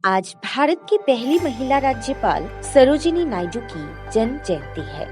आज भारत की पहली महिला राज्यपाल सरोजिनी नायडू की जन्म जयंती है।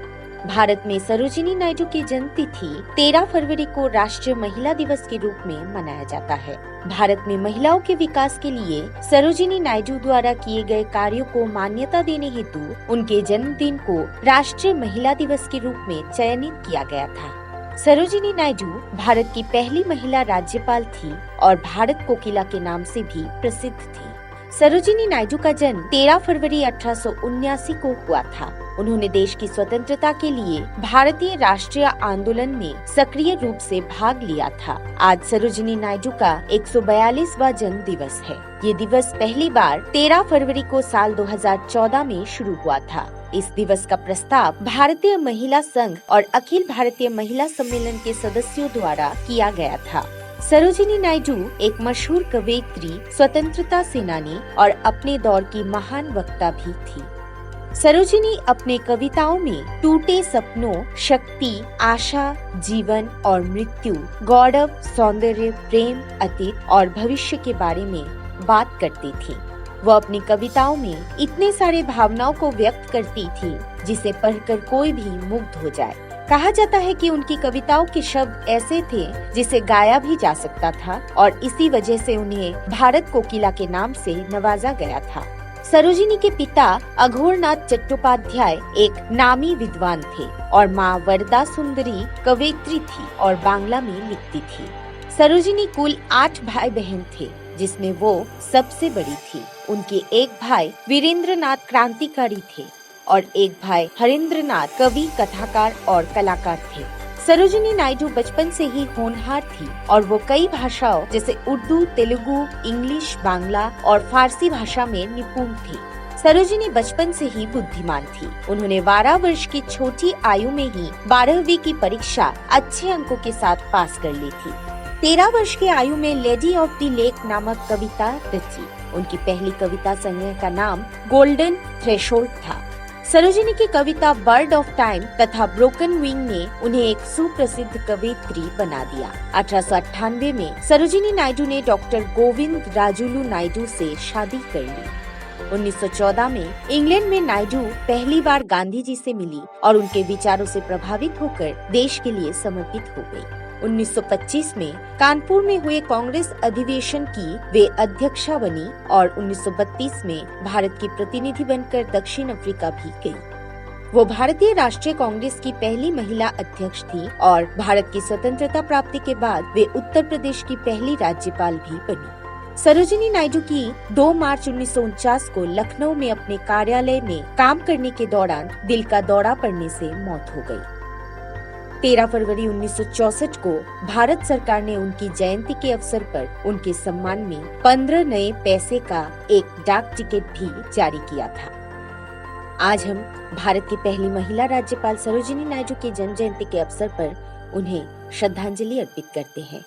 भारत में सरोजिनी नायडू की जन्म तिथि 13 फरवरी को राष्ट्रीय महिला दिवस के रूप में मनाया जाता है। भारत में महिलाओं के विकास के लिए सरोजिनी नायडू द्वारा किए गए कार्यों को मान्यता देने हेतु उनके जन्मदिन को राष्ट्रीय महिला दिवस के रूप में चयनित किया गया था। सरोजिनी नायडू भारत की पहली महिला राज्यपाल थी और भारत कोकिला के नाम से भी प्रसिद्ध थी। सरोजिनी नायडू का जन्म 13 फरवरी 1879 को हुआ था। उन्होंने देश की स्वतंत्रता के लिए भारतीय राष्ट्रीय आंदोलन में सक्रिय रूप से भाग लिया था। आज सरोजिनी नायडू का 142वां जन्म दिवस है। ये दिवस पहली बार 13 फरवरी को साल 2014 में शुरू हुआ था। इस दिवस का प्रस्ताव भारतीय महिला संघ और अखिल भारतीय महिला सम्मेलन के सदस्यों द्वारा किया गया था। सरोजिनी नायडू एक मशहूर कवयित्री, स्वतंत्रता सेनानी और अपने दौर की महान वक्ता भी थी। सरोजिनी अपने कविताओं में टूटे सपनों, शक्ति, आशा, जीवन और मृत्यु, गौरव, सौंदर्य, प्रेम, अतीत और भविष्य के बारे में बात करती थी। वो अपनी कविताओं में इतने सारे भावनाओं को व्यक्त करती थी जिसे पढ़कर कोई भी मुग्ध हो जाए। कहा जाता है कि उनकी कविताओं के शब्द ऐसे थे जिसे गाया भी जा सकता था और इसी वजह से उन्हें भारत कोकिला के नाम से नवाजा गया था। सरोजिनी के पिता अघोरनाथ चट्टोपाध्याय एक नामी विद्वान थे और माँ वरदा सुंदरी कवयित्री थी और बांग्ला में लिखती थी। सरोजिनी कुल 8 भाई बहन थे जिसमें वो सबसे बड़ी थी। उनके एक भाई वीरेंद्रनाथ क्रांतिकारी थे और एक भाई हरेंद्रनाथ कवि, कथाकार और कलाकार थे। सरोजिनी नायडू बचपन से ही होनहार थी और वो कई भाषाओं जैसे उर्दू, तेलुगु, इंग्लिश, बांग्ला और फारसी भाषा में निपुण थी। सरोजिनी बचपन से ही बुद्धिमान थी। उन्होंने 12 वर्ष की छोटी आयु में ही 12वीं की परीक्षा अच्छे अंकों के साथ पास कर ली थी। 13 वर्ष की आयु में लेडी ऑफ द लेक नामक कविता रची। उनकी पहली कविता संग्रह का नाम गोल्डन थ्रेशोल्ड था। सरोजिनी की कविता बर्ड ऑफ टाइम तथा ब्रोकन विंग ने उन्हें एक सुप्रसिद्ध कवयित्री बना दिया। 1898 में सरोजिनी नायडू ने डॉक्टर गोविंद राजुलू नायडू से शादी कर ली। 1914 में इंग्लैंड में नायडू पहली बार गांधी जी से मिली और उनके विचारों से प्रभावित होकर देश के लिए समर्पित हो गई। 1925 में कानपुर में हुए कांग्रेस अधिवेशन की वे अध्यक्षा बनी और 1932 में भारत की प्रतिनिधि बनकर दक्षिण अफ्रीका भी गई। वो भारतीय राष्ट्रीय कांग्रेस की पहली महिला अध्यक्ष थी और भारत की स्वतंत्रता प्राप्ति के बाद वे उत्तर प्रदेश की पहली राज्यपाल भी बनी। सरोजिनी नायडू की 2 मार्च 1949 को लखनऊ में अपने कार्यालय में काम करने के दौरान दिल का दौरा पड़ने से मौत हो गई। 13 फरवरी 1964 को भारत सरकार ने उनकी जयंती के अवसर पर उनके सम्मान में 15 नए पैसे का एक डाक टिकट भी जारी किया था। आज हम भारत की पहली महिला राज्यपाल सरोजिनी नायडू की जन्म जयंती के अवसर पर उन्हें श्रद्धांजलि अर्पित करते हैं।